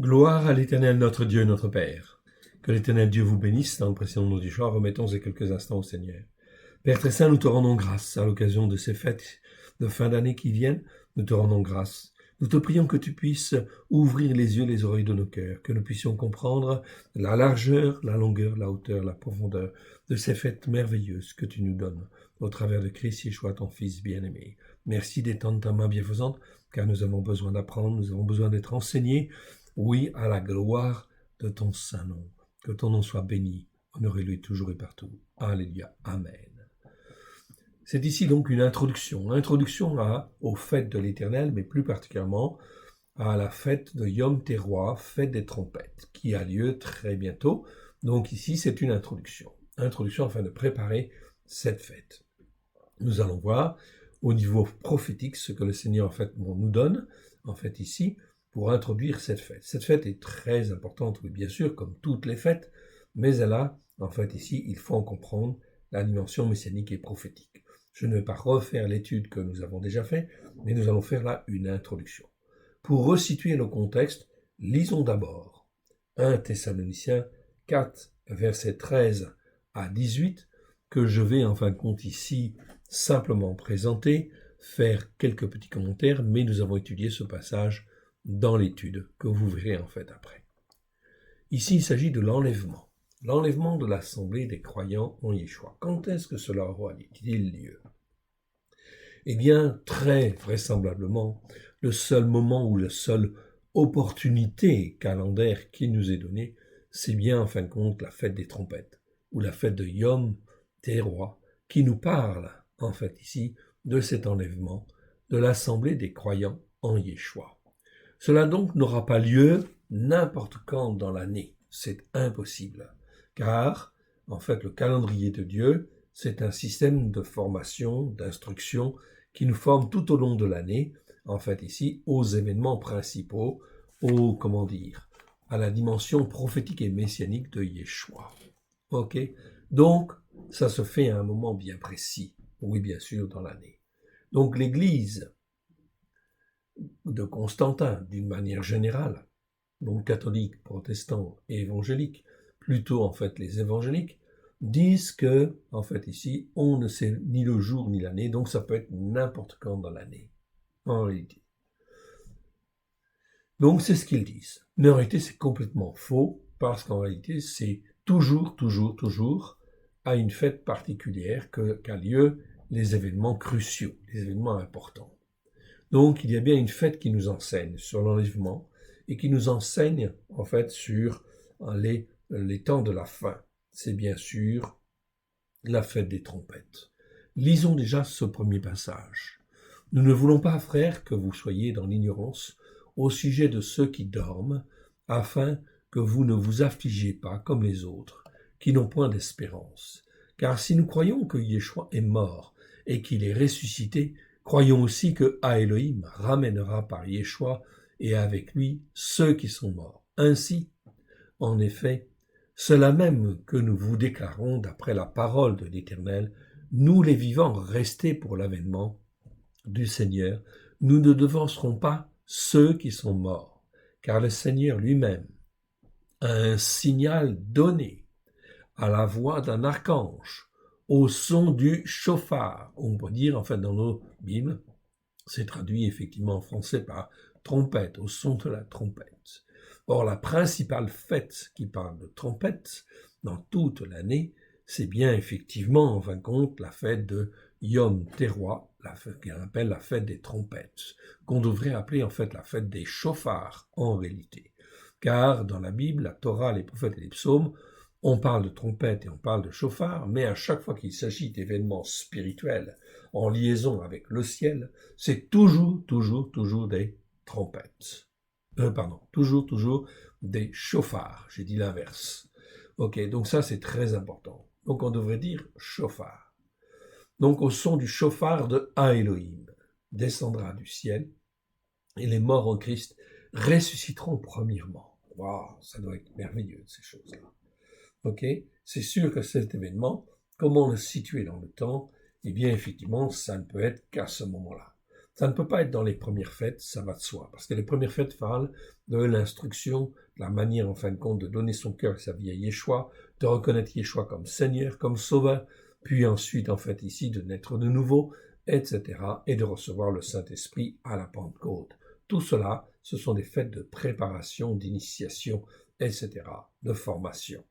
Gloire à l'Éternel notre Dieu, notre Père. Que l'Éternel Dieu vous bénisse. Dans le précédent nom du choix, remettons ces quelques instants au Seigneur. Père très saint, nous te rendons grâce à l'occasion de ces fêtes de fin d'année qui viennent. Nous te rendons grâce. Nous te prions que tu puisses ouvrir les yeux, les oreilles de nos cœurs, que nous puissions comprendre la largeur, la longueur, la hauteur, la profondeur de ces fêtes merveilleuses que tu nous donnes au travers de Christ Yeshua, ton Fils bien-aimé. Merci d'étendre ta main bienfaisante, car nous avons besoin d'apprendre, nous avons besoin d'être enseignés. Oui, à la gloire de ton saint nom. Que ton nom soit béni, honoré-lui toujours et partout. Alléluia. Amen. C'est ici donc une introduction aux fêtes de l'Éternel, mais plus particulièrement à la fête de Yom Teruah, fête des trompettes, qui a lieu très bientôt. Donc ici, c'est une introduction afin de préparer cette fête. Nous allons voir au niveau prophétique ce que le Seigneur en fait nous donne, en fait ici, pour introduire cette fête. Cette fête est très importante, oui, bien sûr, comme toutes les fêtes, mais elle a, en fait ici, il faut en comprendre la dimension messianique et prophétique. Je ne vais pas refaire l'étude que nous avons déjà faite, mais nous allons faire là une introduction. Pour resituer le contexte, lisons d'abord 1 Thessaloniciens 4, versets 13 à 18, que je vais en fin de compte ici simplement présenter, faire quelques petits commentaires, mais nous avons étudié ce passage dans l'étude que vous verrez en fait après. Ici, il s'agit de l'enlèvement de l'assemblée des croyants en Yeshua. Quand est-ce que cela aura-t-il lieu? Eh bien, très vraisemblablement, le seul moment ou la seule opportunité calendaire qui nous est donnée, c'est bien en fin de compte la fête des trompettes, ou la fête de Yom Teruah, qui nous parle en fait ici de cet enlèvement de l'assemblée des croyants en Yeshua. Cela donc n'aura pas lieu n'importe quand dans l'année, c'est impossible, car en fait le calendrier de Dieu, c'est un système de formation, d'instruction qui nous forme tout au long de l'année, en fait ici, aux événements principaux, à la dimension prophétique et messianique de Yeshua. Ok? Donc, ça se fait à un moment bien précis, oui bien sûr, dans l'année. Donc l'Église de Constantin, d'une manière générale, donc catholiques, protestants et évangéliques, plutôt en fait les évangéliques, disent que, en fait ici, on ne sait ni le jour ni l'année, donc ça peut être n'importe quand dans l'année, en réalité. Donc c'est ce qu'ils disent. Mais en réalité, c'est complètement faux, parce qu'en réalité, c'est toujours à une fête particulière qu'a lieu les événements cruciaux, les événements importants. Donc il y a bien une fête qui nous enseigne sur l'enlèvement et qui nous enseigne en fait sur les temps de la fin. C'est bien sûr la fête des trompettes. Lisons déjà ce premier passage. Nous ne voulons pas, frères, que vous soyez dans l'ignorance au sujet de ceux qui dorment, afin que vous ne vous affligez pas comme les autres, qui n'ont point d'espérance. Car si nous croyons que Yeshua est mort et qu'il est ressuscité, croyons aussi que Elohim ramènera par Yeshua et avec lui ceux qui sont morts. Ainsi, en effet, cela même que nous vous déclarons d'après la parole de l'Éternel, nous les vivants restés pour l'avènement du Seigneur, nous ne devancerons pas ceux qui sont morts, car le Seigneur lui-même a un signal donné à la voix d'un archange, au son du chauffard. On peut dire, en fait, dans nos Bibles, c'est traduit effectivement en français par trompette, au son de la trompette. Or, la principale fête qui parle de trompette dans toute l'année, c'est bien effectivement, en fin de compte, la fête de Yom Teruah, qu'on appelle la fête des trompettes, qu'on devrait appeler en fait la fête des chauffards en réalité. Car dans la Bible, la Torah, les prophètes et les psaumes, on parle de trompettes et on parle de chauffards, mais à chaque fois qu'il s'agit d'événements spirituels en liaison avec le ciel, c'est toujours des trompettes. Toujours des chauffards. J'ai dit l'inverse. Ok, donc ça c'est très important. Donc on devrait dire chauffard. Donc au son du chauffard de Elohim descendra du ciel et les morts en Christ ressusciteront premièrement. Waouh, ça doit être merveilleux ces choses-là. Ok, c'est sûr que cet événement, comment le situer dans le temps? Eh bien, effectivement, ça ne peut être qu'à ce moment-là. Ça ne peut pas être dans les premières fêtes, ça va de soi, parce que les premières fêtes parlent de l'instruction, de la manière, en fin de compte, de donner son cœur et sa vie à Yeshua, de reconnaître Yeshua comme Seigneur, comme Sauveur, puis ensuite, en fait, ici, de naître de nouveau, etc., et de recevoir le Saint-Esprit à la Pentecôte. Tout cela, ce sont des fêtes de préparation, d'initiation, etc., de formation.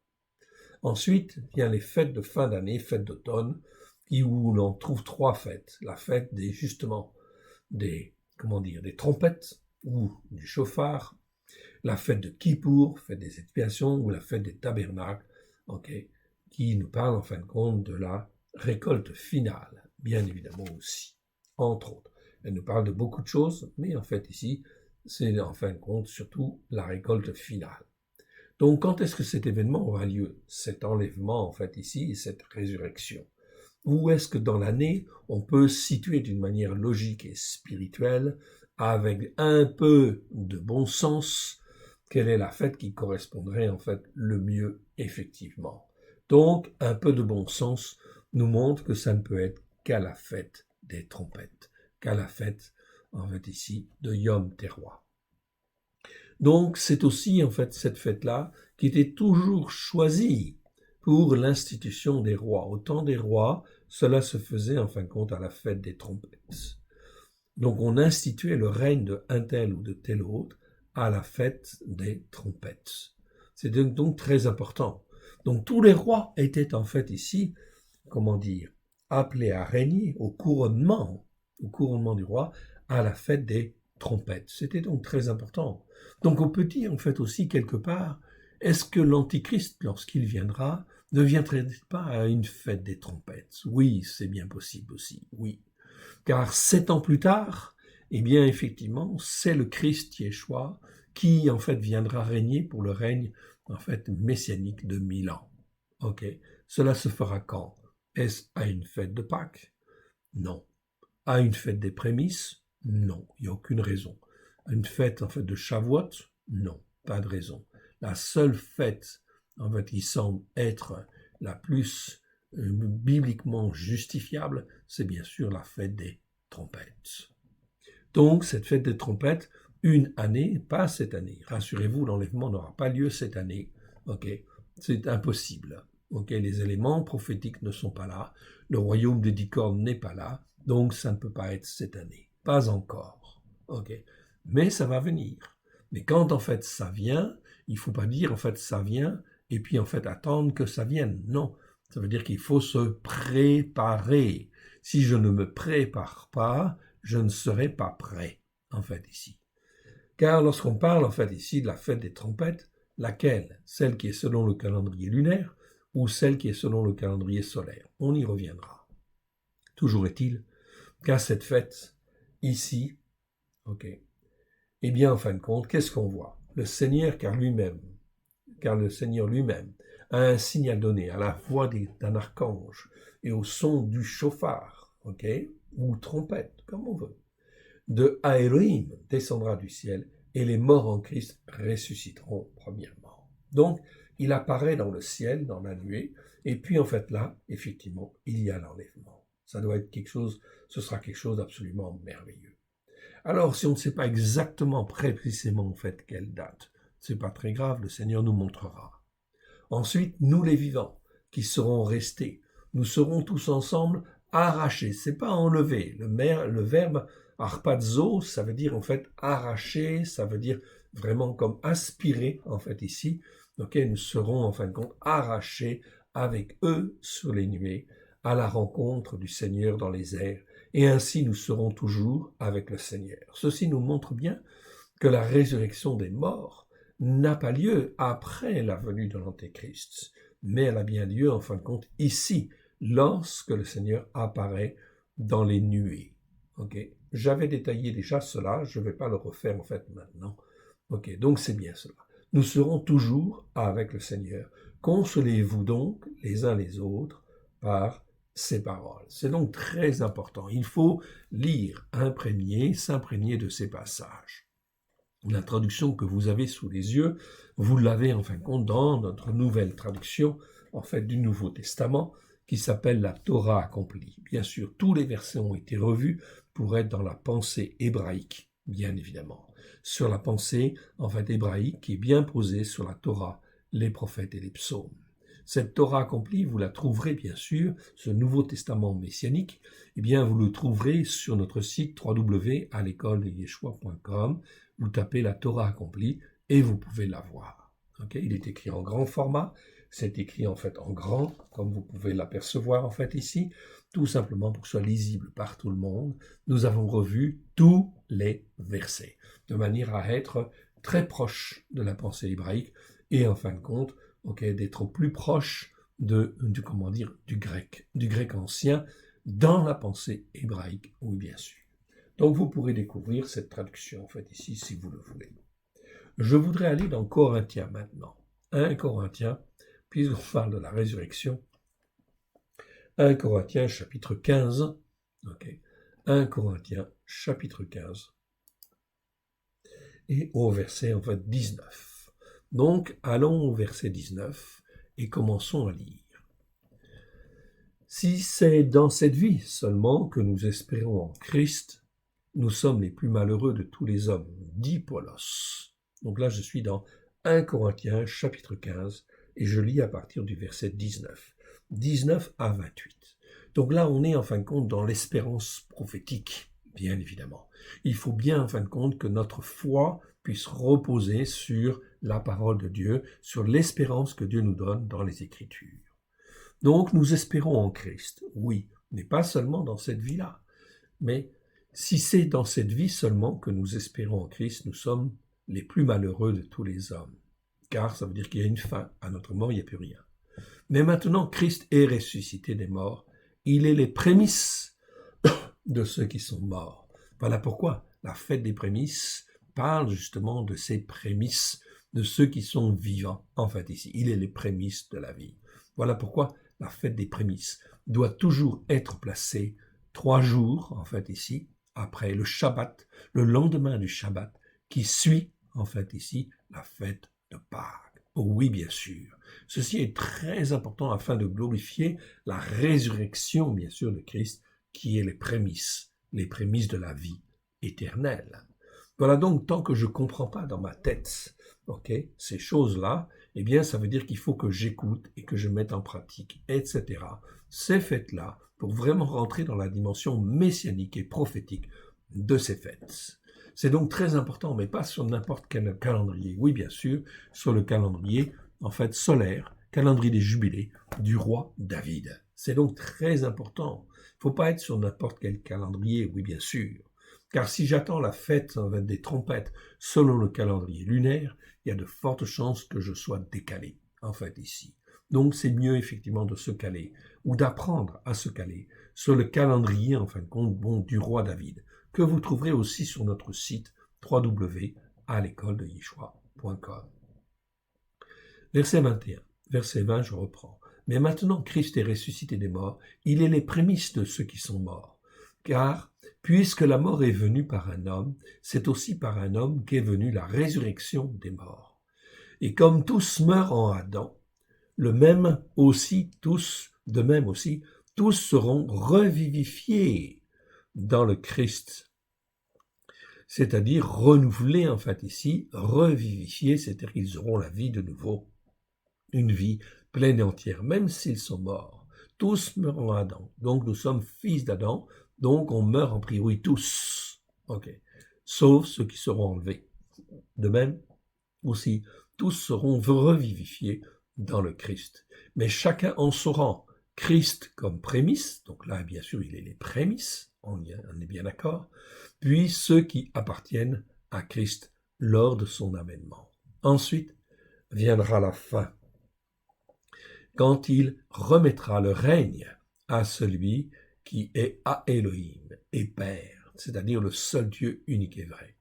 Ensuite, vient les fêtes de fin d'année, fêtes d'automne, où l'on trouve 3 fêtes. La fête justement, des trompettes ou du chauffard, la fête de Kippour, fête des expiations, ou la fête des tabernacles, qui nous parle en fin de compte de la récolte finale, bien évidemment aussi, entre autres. Elle nous parle de beaucoup de choses, mais en fait ici, c'est en fin de compte surtout la récolte finale. Donc quand est-ce que cet événement aura lieu, cet enlèvement en fait ici, et cette résurrection? Où est-ce que dans l'année, on peut situer d'une manière logique et spirituelle, avec un peu de bon sens, quelle est la fête qui correspondrait en fait le mieux effectivement? Donc, un peu de bon sens nous montre que ça ne peut être qu'à la fête des trompettes, qu'à la fête, en fait ici, de Yom Teruah. Donc, c'est aussi en fait cette fête-là qui était toujours choisie pour l'institution des rois. Au temps des rois, cela se faisait en fin de compte à la fête des trompettes. Donc on instituait le règne de un tel ou de tel autre à la fête des trompettes. C'est donc très important. Donc tous les rois étaient en fait ici, appelés à régner au couronnement du roi à la fête des trompettes. C'était donc très important. Donc on peut dire en fait aussi quelque part, est-ce que l'Antichrist, lorsqu'il viendra, ne viendrait-il pas à une fête des trompettes? Oui, c'est bien possible aussi, oui. Car 7 ans plus tard, eh bien effectivement, c'est le Christ Yeshua qui en fait viendra régner pour le règne en fait messianique de 1000 ans. Cela se fera quand? Est-ce à une fête de Pâques? Non. À une fête des prémices? Non, il n'y a aucune raison. À une fête en fait de Shavuot? Non, pas de raison. La seule fête en fait qui semble être la plus bibliquement justifiable, c'est bien sûr la fête des trompettes. Donc cette fête des trompettes, une année, pas cette année. Rassurez-vous, l'enlèvement n'aura pas lieu cette année. C'est impossible. Les éléments prophétiques ne sont pas là. Le royaume des 10 cornes n'est pas là. Donc ça ne peut pas être cette année. Pas encore. Mais ça va venir. Mais quand en fait ça vient, il ne faut pas dire en fait ça vient et puis en fait attendre que ça vienne. Non, ça veut dire qu'il faut se préparer. Si je ne me prépare pas, je ne serai pas prêt, en fait, ici. Car lorsqu'on parle, en fait, ici, de la fête des trompettes, laquelle? Celle qui est selon le calendrier lunaire ou celle qui est selon le calendrier solaire? On y reviendra. Toujours est-il qu'à cette fête, ici, eh bien, en fin de compte, qu'est-ce qu'on voit? Le Seigneur, car le Seigneur lui-même a un signal donné à la voix d'un archange et au son du chauffard, ou trompette, comme on veut, de Elohim descendra du ciel et les morts en Christ ressusciteront premièrement. Donc, il apparaît dans le ciel, dans la nuée, et puis en fait là, effectivement, il y a l'enlèvement. Ça doit être ce sera quelque chose d'absolument merveilleux. Alors, si on ne sait pas exactement, précisément en fait quelle date, c'est pas très grave, le Seigneur nous montrera. Ensuite, nous les vivants, qui serons restés, nous serons tous ensemble arrachés. C'est pas enlever. Le verbe arpazo, ça veut dire en fait arracher, ça veut dire vraiment comme aspirer en fait ici. Nous serons en fin de compte arrachés avec eux sur les nuées à la rencontre du Seigneur dans les airs. Et ainsi nous serons toujours avec le Seigneur. Ceci nous montre bien que la résurrection des morts n'a pas lieu après la venue de l'Antéchrist, mais elle a bien lieu, en fin de compte, ici, lorsque le Seigneur apparaît dans les nuées. J'avais détaillé déjà cela, je ne vais pas le refaire en fait maintenant. Donc c'est bien cela. Nous serons toujours avec le Seigneur. Consolez-vous donc les uns les autres par ces paroles. C'est donc très important. Il faut lire, s'imprégner de ces passages. La traduction que vous avez sous les yeux, vous l'avez en fin de compte dans notre nouvelle traduction, en fait, du Nouveau Testament, qui s'appelle la Torah accomplie. Bien sûr, tous les versets ont été revus, pour être dans la pensée hébraïque, bien évidemment, sur la pensée en fait hébraïque qui est bien posée sur la Torah, les prophètes et les psaumes. Cette Torah accomplie, vous la trouverez bien sûr, ce Nouveau Testament messianique, eh bien vous le trouverez sur notre site www.alecoledeyeshua.com. Vous tapez la Torah accomplie et vous pouvez la voir. Okay? Il est écrit en grand format, c'est écrit en fait en grand, comme vous pouvez l'apercevoir en fait ici, tout simplement pour que ce soit lisible par tout le monde. Nous avons revu tous les versets, de manière à être très proche de la pensée hébraïque et en fin de compte, d'être plus proche du grec ancien dans la pensée hébraïque, oui bien sûr. Donc vous pourrez découvrir cette traduction en fait ici si vous le voulez. Je voudrais aller dans Corinthiens maintenant. 1 Corinthiens, puisqu'on parle de la résurrection. 1 Corinthiens chapitre 15. 1 Corinthiens chapitre 15. Et au verset en fait 19. Donc allons au verset 19 et commençons à lire. Si c'est dans cette vie seulement que nous espérons en Christ, nous sommes les plus malheureux de tous les hommes, dit Paulos. Donc là, je suis dans 1 Corinthiens, chapitre 15, et je lis à partir du verset 19. 19 à 28. Donc là, on est en fin de compte dans l'espérance prophétique, bien évidemment. Il faut bien en fin de compte que notre foi puisse reposer sur la parole de Dieu, sur l'espérance que Dieu nous donne dans les Écritures. Donc nous espérons en Christ, oui, mais pas seulement dans cette vie-là. Mais si c'est dans cette vie seulement que nous espérons en Christ, nous sommes les plus malheureux de tous les hommes. Car ça veut dire qu'il y a une fin, à notre mort il n'y a plus rien. Mais maintenant Christ est ressuscité des morts, il est les prémices de ceux qui sont morts. Voilà pourquoi la fête des prémices parle justement de ces prémices, de ceux qui sont vivants, en fait ici. Il est les prémices de la vie. Voilà pourquoi la fête des prémices doit toujours être placée 3 jours, en fait ici, après le Shabbat, le lendemain du Shabbat, qui suit, en fait ici, la fête de Pâques. Oh oui, bien sûr. Ceci est très important afin de glorifier la résurrection, bien sûr, de Christ, qui est les prémices de la vie éternelle. Voilà donc, tant que je ne comprends pas dans ma tête, ces choses-là, eh bien, ça veut dire qu'il faut que j'écoute et que je mette en pratique, etc. Ces fêtes-là, pour vraiment rentrer dans la dimension messianique et prophétique de ces fêtes. C'est donc très important, mais pas sur n'importe quel calendrier. Oui, bien sûr, sur le calendrier, en fait, solaire, calendrier des jubilés du roi David. C'est donc très important. Il ne faut pas être sur n'importe quel calendrier, oui, bien sûr. Car si j'attends la fête des trompettes selon le calendrier lunaire, il y a de fortes chances que je sois décalé, en fait, ici. Donc c'est mieux effectivement de se caler, ou d'apprendre à se caler, sur le calendrier, en fin de compte, du roi David, que vous trouverez aussi sur notre site www.alecoledeyeshua.com. Verset 21, verset 20, je reprends. Mais maintenant Christ est ressuscité des morts, il est les prémices de ceux qui sont morts. Car, puisque la mort est venue par un homme, c'est aussi par un homme qu'est venue la résurrection des morts. Et comme tous meurent en Adam, de même aussi, tous seront revivifiés dans le Christ. C'est-à-dire renouvelés, en fait, ici, revivifiés, c'est-à-dire qu'ils auront la vie de nouveau. Une vie pleine et entière, même s'ils sont morts. Tous meurent en Adam. Donc nous sommes fils d'Adam, donc on meurt en priori tous. Sauf ceux qui seront enlevés. De même, aussi, tous seront revivifiés dans le Christ. Mais chacun en son rang. Christ comme prémisse, donc là, bien sûr, il est les prémices, on est bien d'accord, puis ceux qui appartiennent à Christ lors de son avènement. Ensuite, viendra la fin, quand il remettra le règne à celui qui est à Elohim et Père, c'est-à-dire le seul Dieu unique et vrai,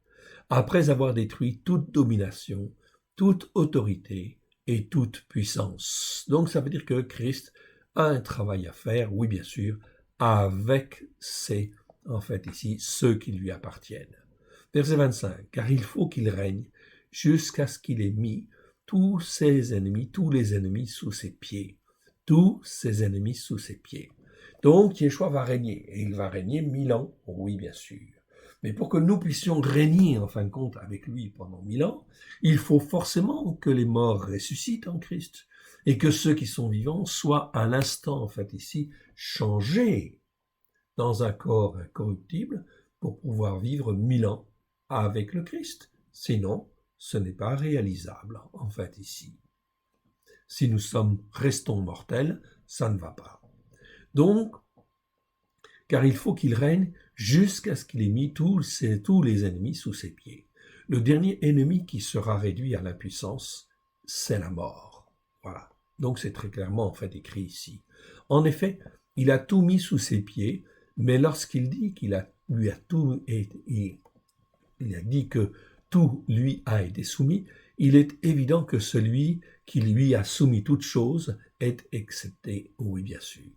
après avoir détruit toute domination, toute autorité et toute puissance. Donc ça veut dire que Christ a un travail à faire, oui bien sûr, avec ceux qui lui appartiennent. Verset 25, car il faut qu'il règne jusqu'à ce qu'il ait mis tous les ennemis sous ses pieds. Tous ses ennemis sous ses pieds. Donc, Yeshua va régner, et il va régner 1000 ans, oui, bien sûr. Mais pour que nous puissions régner, en fin de compte, avec lui pendant 1000 ans, il faut forcément que les morts ressuscitent en Christ, et que ceux qui sont vivants soient à l'instant, en fait, ici, changés dans un corps incorruptible pour pouvoir vivre 1000 ans avec le Christ. Sinon, ce n'est pas réalisable, en fait, ici. Si nous restons mortels, ça ne va pas. Donc, car il faut qu'il règne jusqu'à ce qu'il ait mis tous les ennemis sous ses pieds. Le dernier ennemi qui sera réduit à l'impuissance, c'est la mort. Voilà. Donc c'est très clairement en fait écrit ici. En effet, il a tout mis sous ses pieds, mais lorsqu'il dit qu'il lui a tout été, il a dit que tout lui a été soumis, il est évident que celui qui lui a soumis toute chose est excepté, oui bien sûr.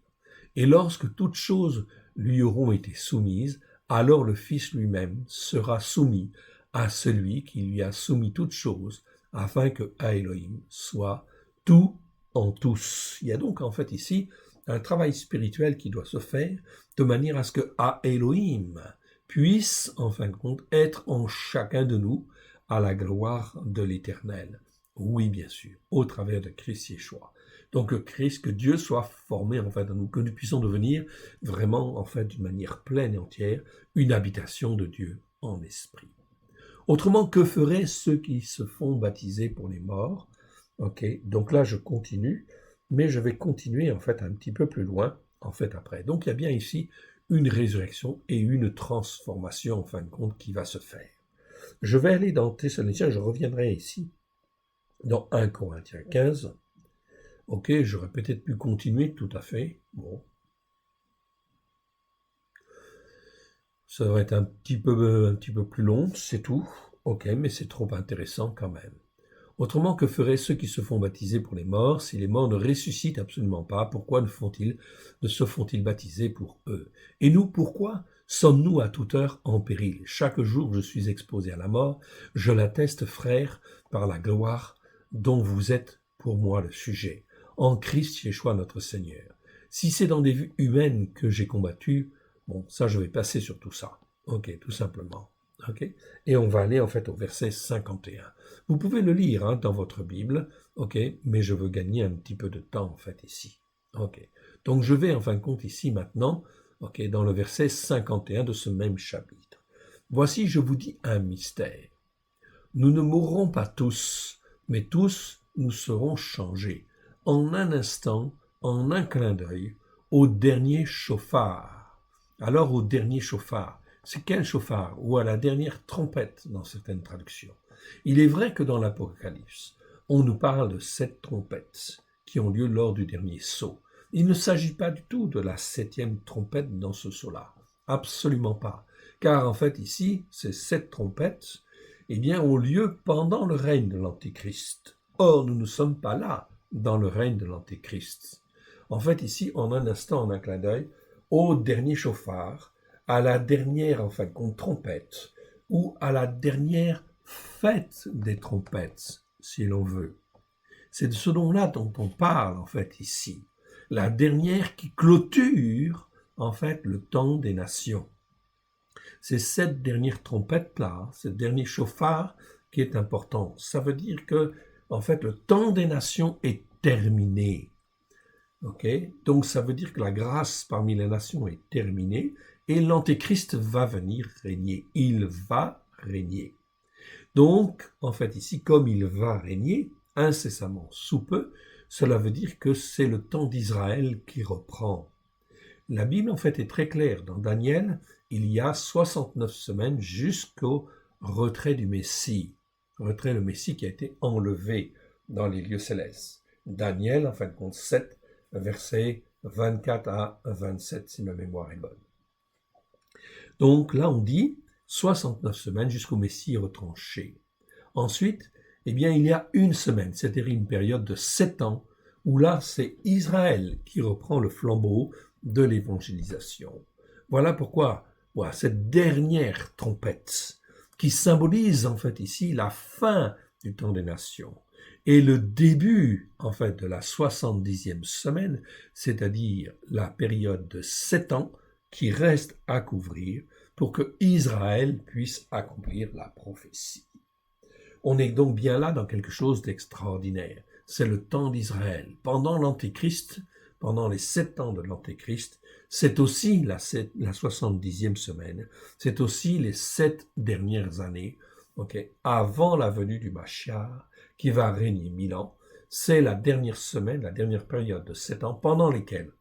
Et lorsque toutes choses lui auront été soumises, alors le Fils lui-même sera soumis à celui qui lui a soumis toutes choses, afin que Elohim soit tout en tous. Il y a donc en fait ici un travail spirituel qui doit se faire de manière à ce que Elohim puisse, en fin de compte, être en chacun de nous à la gloire de l'Éternel. Oui, bien sûr, au travers de Christ Yeshua. Donc le Christ, que Dieu soit formé en fait en nous, que nous puissions devenir vraiment en fait d'une manière pleine et entière une habitation de Dieu en esprit. Autrement, que feraient ceux qui se font baptiser pour les morts? Ok, donc là je continue, mais je vais continuer en fait un petit peu plus loin en fait après. Donc il y a bien ici une résurrection et une transformation en fin de compte qui va se faire. Je vais aller dans Thessaloniciens, je reviendrai ici dans 1 Corinthiens 15. Ok, j'aurais peut-être pu continuer, tout à fait. Bon. Ça va être un petit peu plus long, c'est tout. Ok, mais c'est trop intéressant quand même. Autrement, que feraient ceux qui se font baptiser pour les morts si les morts ne ressuscitent absolument pas? Pourquoi ne se font-ils baptiser pour eux? Et nous, pourquoi sommes-nous à toute heure en péril? Chaque jour, je suis exposé à la mort. Je l'atteste, frère, par la gloire dont vous êtes pour moi le sujet. En Christ Yeshua notre Seigneur. Si c'est dans des vues humaines que j'ai combattu, bon, ça je vais passer sur tout ça. Ok, tout simplement. Ok, et on va aller en fait au verset 51. Vous pouvez le lire dans votre Bible, ok, mais je veux gagner un petit peu de temps en fait ici. Ok, donc je vais en fin de compte ici maintenant, ok, dans le verset 51 de ce même chapitre. Voici, je vous dis un mystère. Nous ne mourrons pas tous, mais tous nous serons changés, en un instant, en un clin d'œil, au dernier chauffard. Alors au dernier chauffard, c'est quel chauffard? Ou à la dernière trompette dans certaines traductions. Il est vrai que dans l'Apocalypse, on nous parle de 7 trompettes qui ont lieu lors du dernier saut. Il ne s'agit pas du tout de la 7e trompette dans ce saut-là. Absolument pas. Car en fait ici, ces 7 trompettes ont lieu pendant le règne de l'Antéchrist. Or, nous ne sommes pas là dans le règne de l'Antéchrist. En fait ici, en un instant, en un clin d'œil, au dernier chauffard, à la dernière, en fin de compte, trompette, ou à la dernière fête des trompettes, si l'on veut. C'est de ce nom-là dont on parle, en fait, ici. La dernière qui clôture, en fait, le temps des nations. C'est cette dernière trompette-là, ce dernier chauffard qui est important. Ça veut dire que, en fait, le temps des nations est terminé. Ok, donc ça veut dire que la grâce parmi les nations est terminée et l'Antéchrist va venir régner. Il va régner. Donc, en fait, ici, comme il va régner incessamment sous peu, cela veut dire que c'est le temps d'Israël qui reprend. La Bible, en fait, est très claire. Dans Daniel, il y a 69 semaines jusqu'au retrait du Messie. Le Messie qui a été enlevé dans les lieux célestes. Daniel, en fin de compte, 7, versets 24 à 27, si ma mémoire est bonne. Donc là, on dit 69 semaines jusqu'au Messie retranché. Ensuite, il y a une semaine, c'est-à-dire une période de 7 ans, où là, c'est Israël qui reprend le flambeau de l'évangélisation. Voilà pourquoi cette dernière trompette qui symbolise en fait ici la fin du temps des nations. Et le début, en fait, de la 70e semaine, c'est-à-dire la période de 7 ans qui reste à couvrir pour que Israël puisse accomplir la prophétie. On est donc bien là dans quelque chose d'extraordinaire. C'est le temps d'Israël. Pendant l'Antéchrist, pendant les 7 ans de l'Antéchrist, c'est aussi la 70e semaine, c'est aussi les 7 dernières années, avant la venue du Mashiach, qui va régner 1000 ans. C'est la dernière semaine, la dernière période de 7 ans, pendant lesquelles,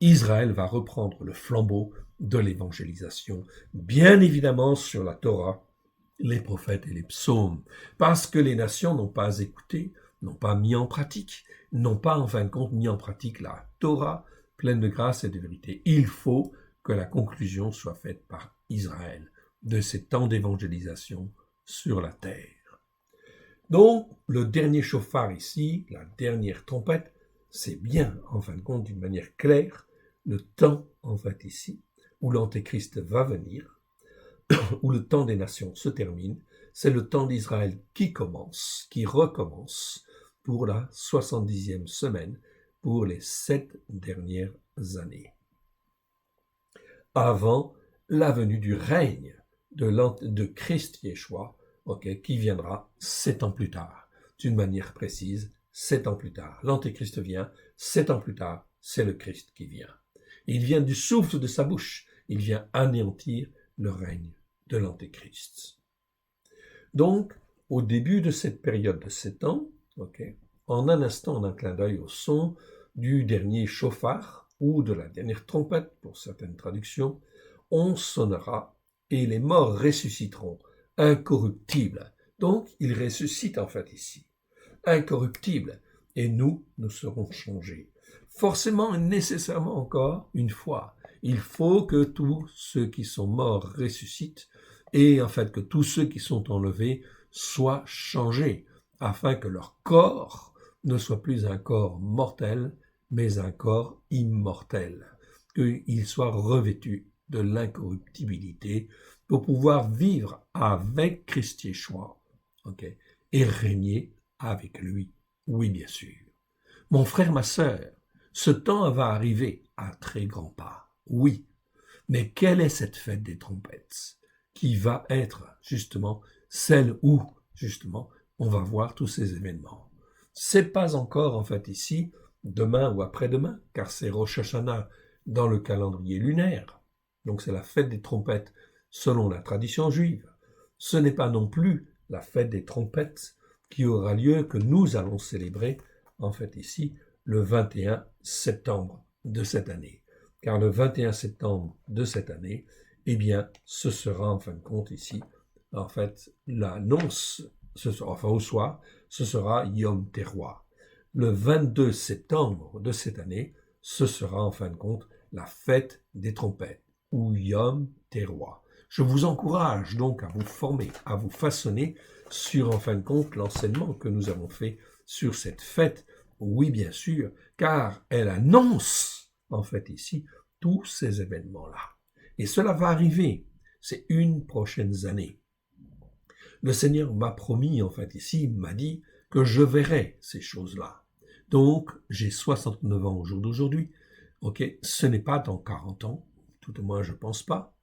Israël va reprendre le flambeau de l'évangélisation, bien évidemment sur la Torah, les prophètes et les psaumes, parce que les nations n'ont pas écouté, n'ont pas mis en pratique, n'ont pas en fin de compte mis en pratique la Torah, pleine de grâce et de vérité. Il faut que la conclusion soit faite par Israël de ces temps d'évangélisation sur la terre. Donc, le dernier chauffard ici, la dernière trompette, c'est bien, en fin de compte, d'une manière claire, le temps, en fait, ici, où l'Antéchrist va venir, où le temps des nations se termine, c'est le temps d'Israël qui commence, qui recommence pour la 70e semaine, pour les 7 dernières années. Avant la venue du règne de Christ Yeshua, qui viendra 7 ans plus tard, d'une manière précise, 7 ans plus tard. L'Antéchrist vient, 7 ans plus tard, c'est le Christ qui vient. Il vient du souffle de sa bouche, il vient anéantir le règne de l'Antéchrist. Donc, au début de cette période de 7 ans, en un instant, on a un clin d'œil au son du dernier chauffard ou de la dernière trompette, pour certaines traductions, on sonnera et les morts ressusciteront, incorruptibles. Donc, ils ressuscitent en fait ici, incorruptibles, et nous serons changés. Forcément et nécessairement encore une fois, il faut que tous ceux qui sont morts ressuscitent et en fait que tous ceux qui sont enlevés soient changés, afin que leur corps ne soit plus un corps mortel, mais un corps immortel, qu'il soit revêtu de l'incorruptibilité pour pouvoir vivre avec Christ Yeshua, et régner avec lui. Oui, bien sûr. Mon frère, ma sœur, ce temps va arriver à très grands pas. Oui. Mais quelle est cette fête des trompettes qui va être justement celle où, justement, on va voir tous ces événements? C'est pas encore, en fait, ici, demain ou après-demain, car c'est Rosh Hashanah dans le calendrier lunaire. Donc c'est la fête des trompettes selon la tradition juive. Ce n'est pas non plus la fête des trompettes qui aura lieu, que nous allons célébrer, en fait, ici, le 21 septembre de cette année. Car le 21 septembre de cette année, ce sera en fin de compte ici, en fait, l'annonce, au soir, ce sera Yom Teruah. Le 22 septembre de cette année, ce sera en fin de compte la fête des trompettes, ou Yom Teruah. Je vous encourage donc à vous former, à vous façonner sur, en fin de compte, l'enseignement que nous avons fait sur cette fête. Oui, bien sûr, car elle annonce, en fait, ici, tous ces événements-là. Et cela va arriver. C'est une prochaine année. Le Seigneur m'a promis, en fait, ici, m'a dit que je verrai ces choses-là. Donc, j'ai 69 ans au jour d'aujourd'hui. Ce n'est pas dans 40 ans, tout au moins je pense pas,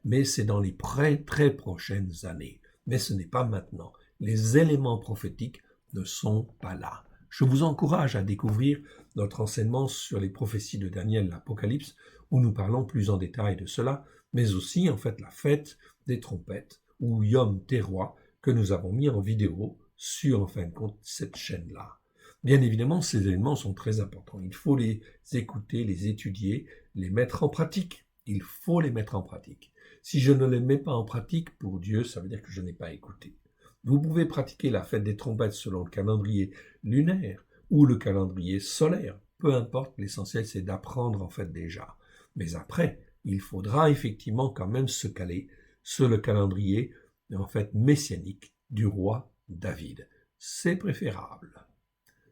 mais c'est dans les très prochaines années. Mais ce n'est pas maintenant. Les éléments prophétiques ne sont pas là. Je vous encourage à découvrir notre enseignement sur les prophéties de Daniel, l'Apocalypse, où nous parlons plus en détail de cela, mais aussi en fait la fête des trompettes, ou Yom Teruah, que nous avons mis en vidéo sur en fin de compte cette chaîne-là. Bien évidemment, ces éléments sont très importants. Il faut les écouter, les étudier, les mettre en pratique. Il faut les mettre en pratique. Si je ne les mets pas en pratique, pour Dieu, ça veut dire que je n'ai pas écouté. Vous pouvez pratiquer la fête des trompettes selon le calendrier lunaire ou le calendrier solaire. Peu importe, l'essentiel c'est d'apprendre en fait déjà. Mais après, il faudra effectivement quand même se caler sur le calendrier en fait messianique du roi David. C'est préférable.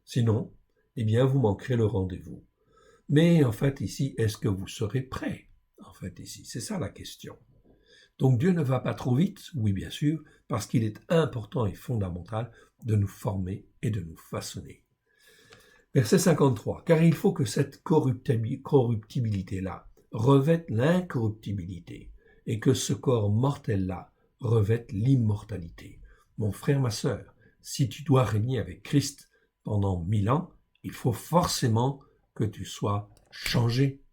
Sinon, vous manquerez le rendez-vous. Mais en fait ici, est-ce que vous serez prêt? En fait ici, c'est ça la question. Donc Dieu ne va pas trop vite, oui bien sûr, parce qu'il est important et fondamental de nous former et de nous façonner. Verset 53. Car il faut que cette corruptibilité-là revête l'incorruptibilité et que ce corps mortel-là revête l'immortalité. Mon frère, ma sœur, si tu dois régner avec Christ pendant 1000 ans, il faut forcément que tu sois changé.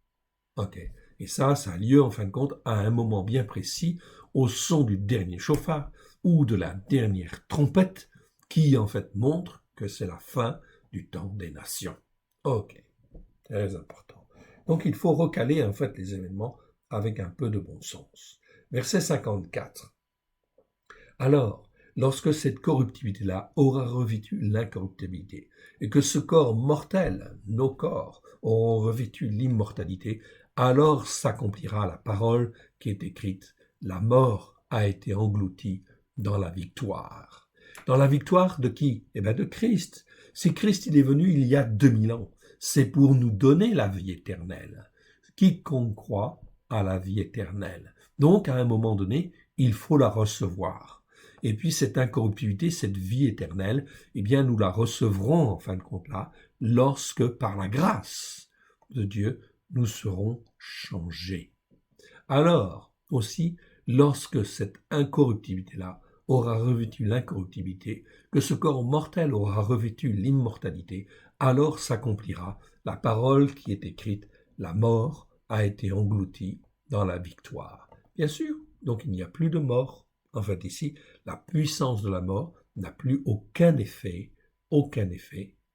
Ok. Et ça a lieu en fin de compte à un moment bien précis, au son du dernier chauffard ou de la dernière trompette, qui en fait montre que c'est la fin du temps des nations. Ok, très important. Donc il faut recaler en fait les événements avec un peu de bon sens. Verset 54. Alors, lorsque cette corruptibilité-là aura revêtu l'incorruptibilité, et que ce corps mortel, nos corps, auront revêtu l'immortalité, alors s'accomplira la parole qui est écrite, la mort a été engloutie dans la victoire. Dans la victoire de qui? Eh bien de Christ. Si Christ il est venu il y a 2000 ans, c'est pour nous donner la vie éternelle. Quiconque croit à la vie éternelle. Donc à un moment donné, il faut la recevoir. Et puis cette incorruptibilité, cette vie éternelle, eh bien nous la recevrons en fin de compte là, lorsque par la grâce de Dieu, nous serons changés. Alors aussi, lorsque cette incorruptibilité-là aura revêtu l'incorruptibilité, que ce corps mortel aura revêtu l'immortalité, alors s'accomplira la parole qui est écrite, la mort a été engloutie dans la victoire. Bien sûr, donc il n'y a plus de mort. En fait, ici, la puissance de la mort n'a plus aucun effet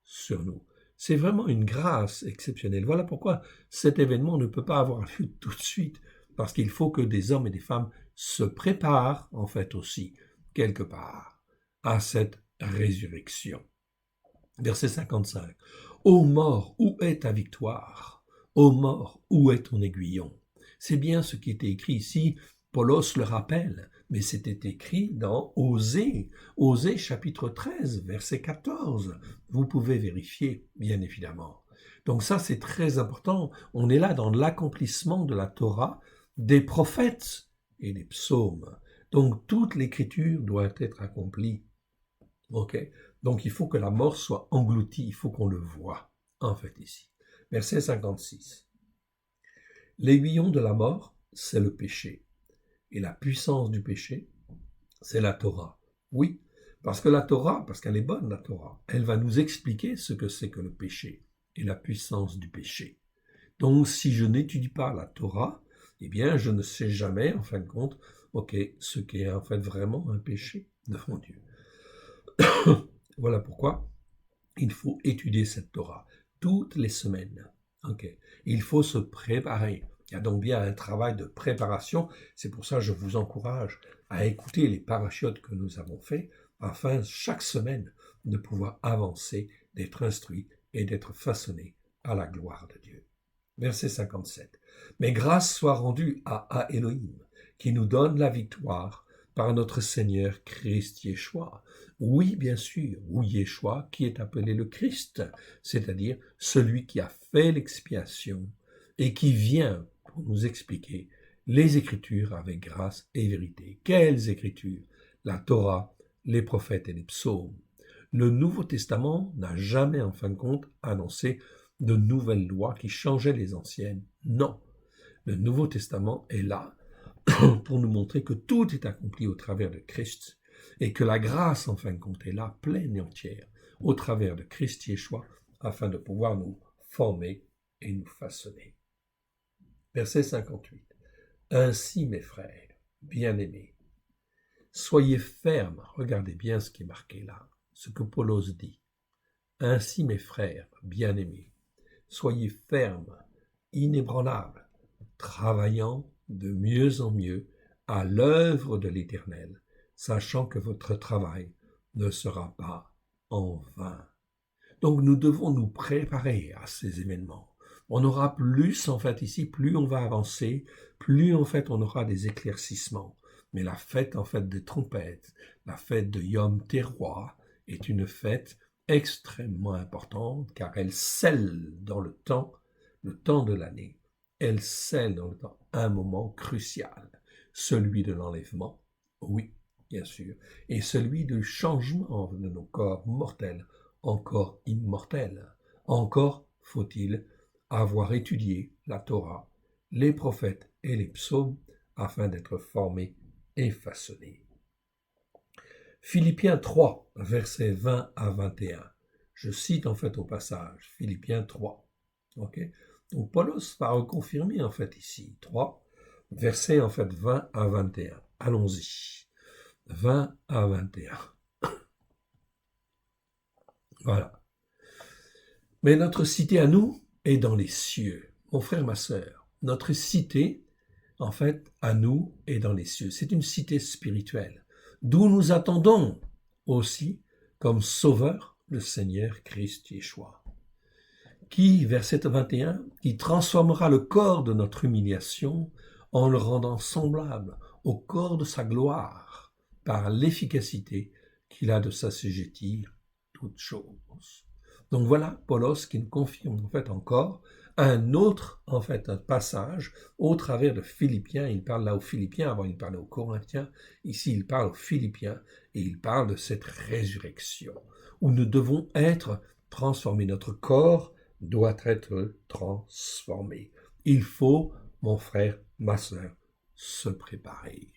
sur nous. C'est vraiment une grâce exceptionnelle. Voilà pourquoi cet événement ne peut pas avoir lieu tout de suite, parce qu'il faut que des hommes et des femmes se préparent, en fait aussi, quelque part, à cette résurrection. Verset 55. Ô mort, où est ta victoire? Ô mort, où est ton aiguillon? C'est bien ce qui était écrit ici. Paulos le rappelle, mais c'était écrit dans Osée, Osée chapitre 13, verset 14. Vous pouvez vérifier, bien évidemment. Donc ça, c'est très important. On est là dans l'accomplissement de la Torah, des prophètes et des psaumes. Donc toute l'écriture doit être accomplie. Ok? Donc il faut que la mort soit engloutie, il faut qu'on le voie, en fait, ici. Verset 56. L'aiguillon de la mort, c'est le péché. Et la puissance du péché, c'est la Torah. Oui, parce que la Torah, parce qu'elle est bonne, la Torah, elle va nous expliquer ce que c'est que le péché et la puissance du péché. Donc, si je n'étudie pas la Torah, eh bien, je ne sais jamais, en fin de compte, ce qu'est en fait vraiment un péché devant Dieu. Voilà pourquoi il faut étudier cette Torah toutes les semaines. Il faut se préparer. Il y a donc bien un travail de préparation. C'est pour ça que je vous encourage à écouter les parachutes que nous avons faits afin chaque semaine de pouvoir avancer, d'être instruit et d'être façonné à la gloire de Dieu. Verset 57. Mais grâce soit rendue à Elohim, qui nous donne la victoire par notre Seigneur Christ Yeshua. Oui, bien sûr, ou Yeshua, qui est appelé le Christ, c'est-à-dire celui qui a fait l'expiation et qui vient pour nous expliquer les Écritures avec grâce et vérité. Quelles Écritures? La Torah, les prophètes et les psaumes. Le Nouveau Testament n'a jamais, en fin de compte, annoncé de nouvelles lois qui changeaient les anciennes. Non, le Nouveau Testament est là pour nous montrer que tout est accompli au travers de Christ et que la grâce, en fin de compte, est là, pleine et entière, au travers de Christ Yeshua, afin de pouvoir nous former et nous façonner. Verset 58. Ainsi, mes frères, bien-aimés, soyez fermes, regardez bien ce qui est marqué là, ce que Paulos dit. Ainsi, mes frères, bien-aimés, soyez fermes, inébranlables, travaillant de mieux en mieux à l'œuvre de l'Éternel, sachant que votre travail ne sera pas en vain. Donc nous devons nous préparer à ces événements. On aura plus, en fait, ici, plus on va avancer, plus, en fait, on aura des éclaircissements. Mais la fête, en fait, des trompettes, la fête de Yom Teruah, est une fête extrêmement importante, car elle scelle dans le temps de l'année. Elle scelle dans le temps un moment crucial, celui de l'enlèvement, oui, bien sûr, et celui du changement de nos corps mortels en corps immortels. Encore faut-il avoir étudié la Torah, les prophètes et les psaumes afin d'être formé et façonné. Philippiens 3, versets 20 à 21. Je cite en fait au passage Philippiens 3. Okay. Donc Paulos va reconfirmer en fait ici 3, versets en fait 20 à 21. Allons-y. 20 à 21. Voilà. Mais notre cité à nous est dans les cieux. Mon frère, ma sœur, notre cité, en fait, à nous est dans les cieux. C'est une cité spirituelle, d'où nous attendons aussi comme sauveur le Seigneur Christ Yeshua, qui, verset 21, qui transformera le corps de notre humiliation en le rendant semblable au corps de sa gloire par l'efficacité qu'il a de s'assujettir toutes choses. Donc voilà Paulos qui nous confirme en fait encore un autre en fait un passage au travers de Philippiens. Il parle là aux Philippiens, avant il parlait aux Corinthiens, ici il parle aux Philippiens et il parle de cette résurrection où nous devons être transformés. Notre corps doit être transformé. Il faut, mon frère, ma sœur, se préparer.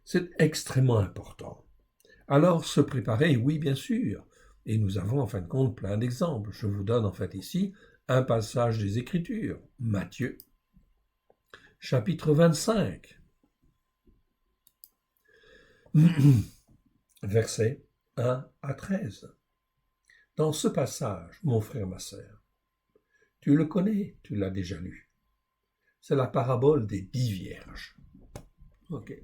C'est extrêmement important. Alors, se préparer, oui, bien sûr. Et nous avons en fin de compte plein d'exemples. Je vous donne en fait ici un passage des Écritures. Matthieu, chapitre 25, versets 1 à 13. Dans ce passage, mon frère, ma sœur, tu le connais, tu l'as déjà lu. C'est la parabole des 10 vierges. Ok.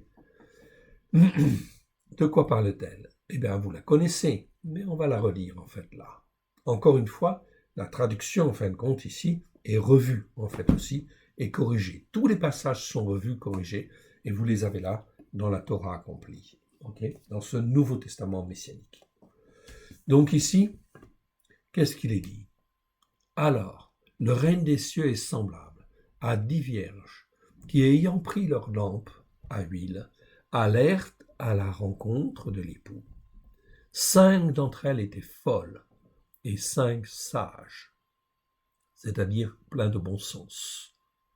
De quoi parle-t-elle? Eh bien, vous la connaissez, mais on va la relire en fait là. Encore une fois, la traduction en fin de compte ici est revue en fait aussi et corrigée. Tous les passages sont revus, corrigés, et vous les avez là dans la Torah accomplie, okay? Dans ce Nouveau Testament messianique. Donc ici, qu'est-ce qu'il est dit? Alors, le règne des cieux est semblable à 10 vierges qui, ayant pris leur lampe à huile, allèrent à la rencontre de l'époux. 5 d'entre elles étaient folles et 5 sages, c'est-à-dire plein de bon sens.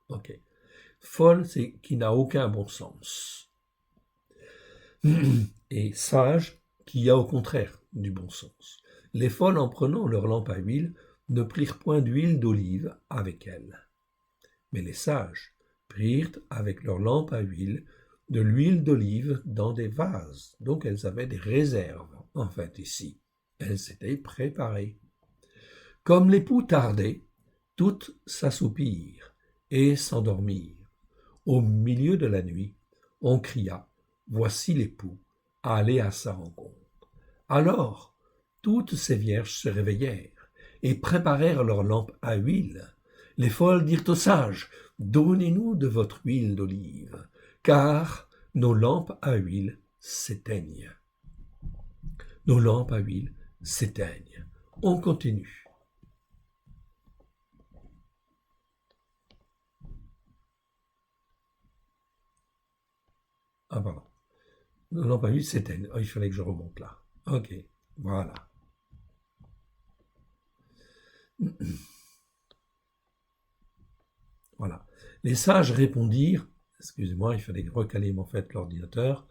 Ok. Folle, c'est qui n'a aucun bon sens. Et sage, qui a au contraire du bon sens. Les folles, en prenant leur lampe à huile, ne prirent point d'huile d'olive avec elles. Mais les sages prirent avec leur lampe à huile de l'huile d'olive dans des vases. Donc elles avaient des réserves, en fait, ici. Elles s'étaient préparées. Comme l'époux tardait, toutes s'assoupirent et s'endormirent. Au milieu de la nuit, on cria, « Voici l'époux, allez à sa rencontre. » Alors, toutes ces vierges se réveillèrent et préparèrent leurs lampes à huile. Les folles dirent aux sages, « Donnez-nous de votre huile d'olive, car nos lampes à huile s'éteignent. » Nos lampes à huile s'éteignent. On continue. Ah pardon. Nos lampes à huile s'éteignent. Oh, il fallait que je remonte là. Ok, voilà. Voilà. Les sages répondirent, excusez-moi, il fallait recaler en fait l'ordinateur.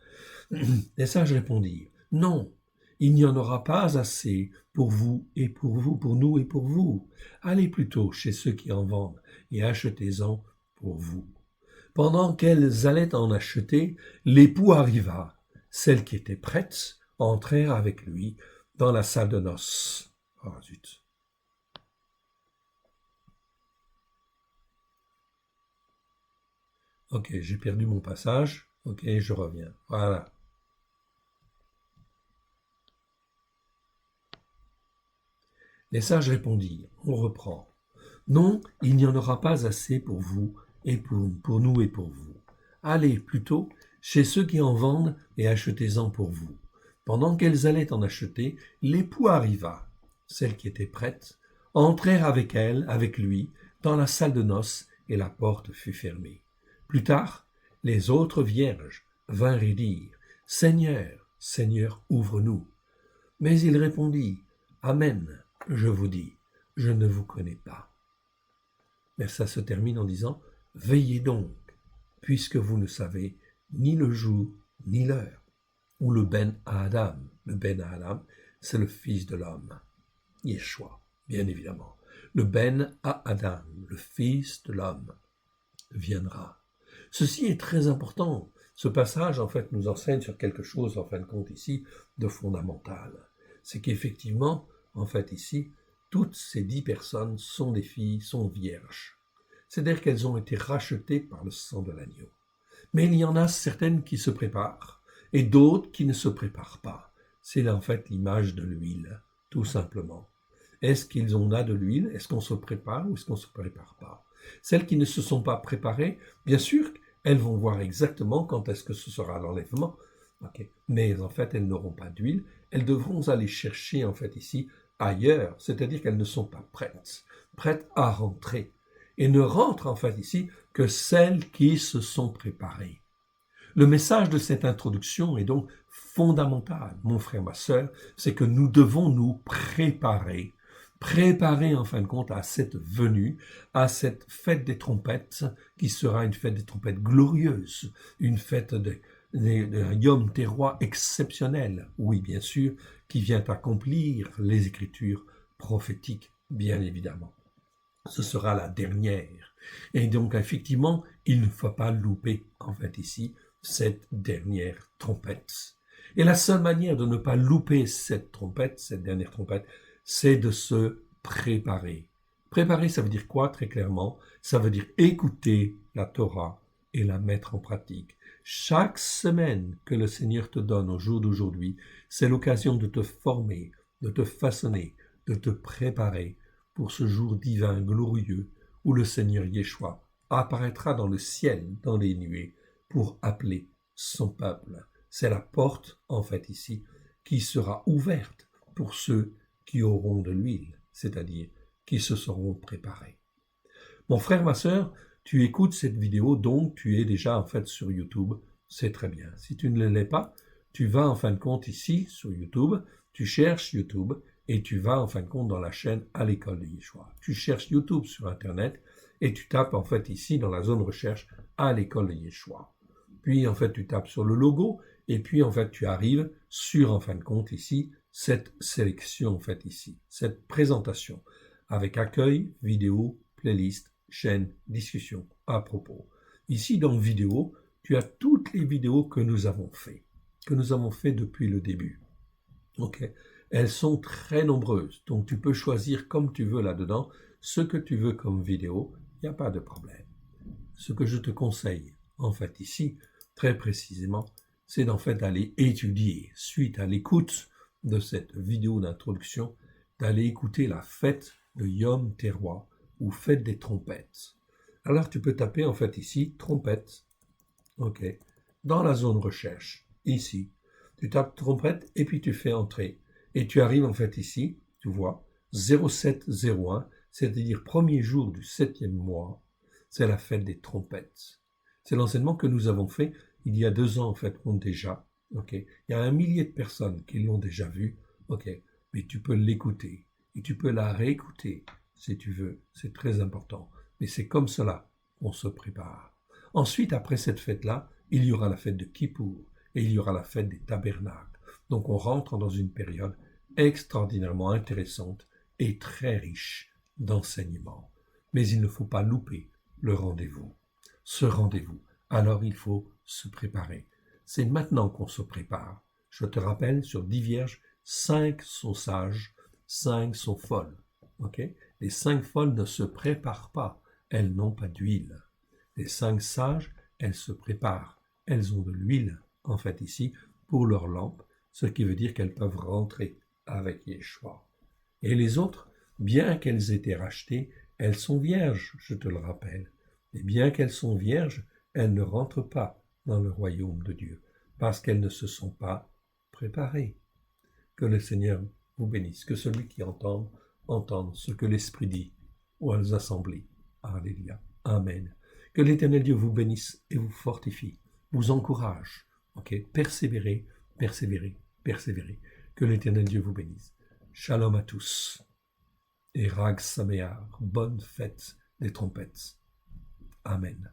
Les sages répondirent, non, il n'y en aura pas assez pour vous et pour vous, pour nous et pour vous. Allez plutôt chez ceux qui en vendent et achetez-en pour vous. Pendant qu'elles allaient en acheter, l'époux arriva. Celles qui étaient prêtes entrèrent avec lui dans la salle de noces. Ah, zut. Ok, j'ai perdu mon passage. Ok, je reviens. Voilà. Les sages répondirent, on reprend. Non, il n'y en aura pas assez pour vous et pour nous et pour vous. Allez plutôt chez ceux qui en vendent et achetez-en pour vous. Pendant qu'elles allaient en acheter, l'époux arriva. Celles qui étaient prêtes entrèrent avec elle, avec lui, dans la salle de noces et la porte fut fermée. Plus tard, les autres vierges vinrent y dire, « Seigneur, Seigneur, ouvre-nous. » Mais il répondit, « Amen, je vous dis, je ne vous connais pas. » Mais ça se termine en disant, « Veillez donc, puisque vous ne savez ni le jour ni l'heure. » Ou le Ben Adam. Le Ben Adam, c'est le Fils de l'homme. Yeshua, bien évidemment. Le Ben Adam, le Fils de l'homme, viendra. Ceci est très important. Ce passage, en fait, nous enseigne sur quelque chose, en fin de compte, ici, de fondamental. C'est qu'effectivement, en fait, ici, toutes ces 10 personnes sont des filles, sont vierges. C'est-à-dire qu'elles ont été rachetées par le sang de l'agneau. Mais il y en a certaines qui se préparent et d'autres qui ne se préparent pas. C'est en fait l'image de l'huile, tout simplement. Est-ce qu'ils ont là de l'huile? Est-ce qu'on se prépare ou est-ce qu'on ne se prépare pas? Celles qui ne se sont pas préparées, bien sûr, elles vont voir exactement quand est-ce que ce sera l'enlèvement. Okay. Mais en fait, elles n'auront pas d'huile. Elles devront aller chercher, en fait, ici, ailleurs. C'est-à-dire qu'elles ne sont pas prêtes à rentrer. Et ne rentrent, en fait, ici, que celles qui se sont préparées. Le message de cette introduction est donc fondamental, mon frère, ma sœur, c'est que nous devons nous préparer en fin de compte à cette venue, à cette fête des trompettes, qui sera une fête des trompettes glorieuse, une fête de Yom Teruah exceptionnel, oui bien sûr, qui vient accomplir les écritures prophétiques, bien évidemment. Ce sera la dernière. Et donc, effectivement, il ne faut pas louper, en fait, ici, cette dernière trompette. Et la seule manière de ne pas louper cette dernière trompette, c'est de se préparer. Préparer, ça veut dire quoi, très clairement? Ça veut dire écouter la Torah et la mettre en pratique. Chaque semaine que le Seigneur te donne au jour d'aujourd'hui, c'est l'occasion de te former, de te façonner, de te préparer pour ce jour divin glorieux où le Seigneur Yeshua apparaîtra dans le ciel, dans les nuées, pour appeler son peuple. C'est la porte, en fait, ici, qui sera ouverte pour ceux qui auront de l'huile, c'est-à-dire qui se seront préparés. Mon frère, ma sœur, tu écoutes cette vidéo, donc tu es déjà, en fait, sur YouTube, c'est très bien. Si tu ne l'es pas, tu vas, en fin de compte, ici, sur YouTube, tu cherches YouTube, et tu vas en fin de compte dans la chaîne à l'école de Yeshua. Tu cherches YouTube sur Internet et tu tapes en fait ici dans la zone recherche à l'école de Yeshua. Puis en fait tu tapes sur le logo et puis en fait tu arrives sur en fin de compte ici cette sélection en fait ici, cette présentation avec accueil, vidéo, playlist, chaîne, discussion à propos. Ici dans vidéo, tu as toutes les vidéos que nous avons fait depuis le début. Ok. Elles sont très nombreuses, donc tu peux choisir comme tu veux là-dedans, ce que tu veux comme vidéo, il n'y a pas de problème. Ce que je te conseille, en fait ici, très précisément, c'est d'en fait d'aller étudier, suite à l'écoute de cette vidéo d'introduction, d'aller écouter la fête de Yom Teruah, ou fête des trompettes. Alors tu peux taper en fait ici, trompette, ok, dans la zone recherche, ici. Tu tapes trompette et puis tu fais entrer. Et tu arrives en fait ici, tu vois, 0701, c'est-à-dire premier jour du 7e mois, c'est la fête des trompettes. C'est l'enseignement que nous avons fait il y a 2 ans en fait, déjà. Okay. Il y a 1 millier de personnes qui l'ont déjà vu, okay. Mais tu peux l'écouter et tu peux la réécouter si tu veux, c'est très important. Mais c'est comme cela qu'on se prépare. Ensuite, après cette fête-là, il y aura la fête de Kippour et il y aura la fête des tabernacles. Donc on rentre dans une période extraordinairement intéressante et très riche d'enseignements. Mais il ne faut pas louper le rendez-vous. Ce rendez-vous, alors il faut se préparer. C'est maintenant qu'on se prépare. Je te rappelle, sur 10 vierges, 5 sont sages, 5 sont folles. Okay? Les 5 folles ne se préparent pas, elles n'ont pas d'huile. Les 5 sages, elles se préparent, elles ont de l'huile, en fait ici, pour leur lampe, ce qui veut dire qu'elles peuvent rentrer avec Yeshua. Et les autres, bien qu'elles aient été rachetées, elles sont vierges, je te le rappelle. Et bien qu'elles sont vierges, elles ne rentrent pas dans le royaume de Dieu, parce qu'elles ne se sont pas préparées. Que le Seigneur vous bénisse, que celui qui entende ce que l'Esprit dit aux assemblées. Alléluia. Amen. Que l'Éternel Dieu vous bénisse et vous fortifie, vous encourage. Ok, persévérez, persévérez, persévérez. Que l'Éternel Dieu vous bénisse. Shalom à tous. Et Rag Sameach, bonne fête des trompettes. Amen.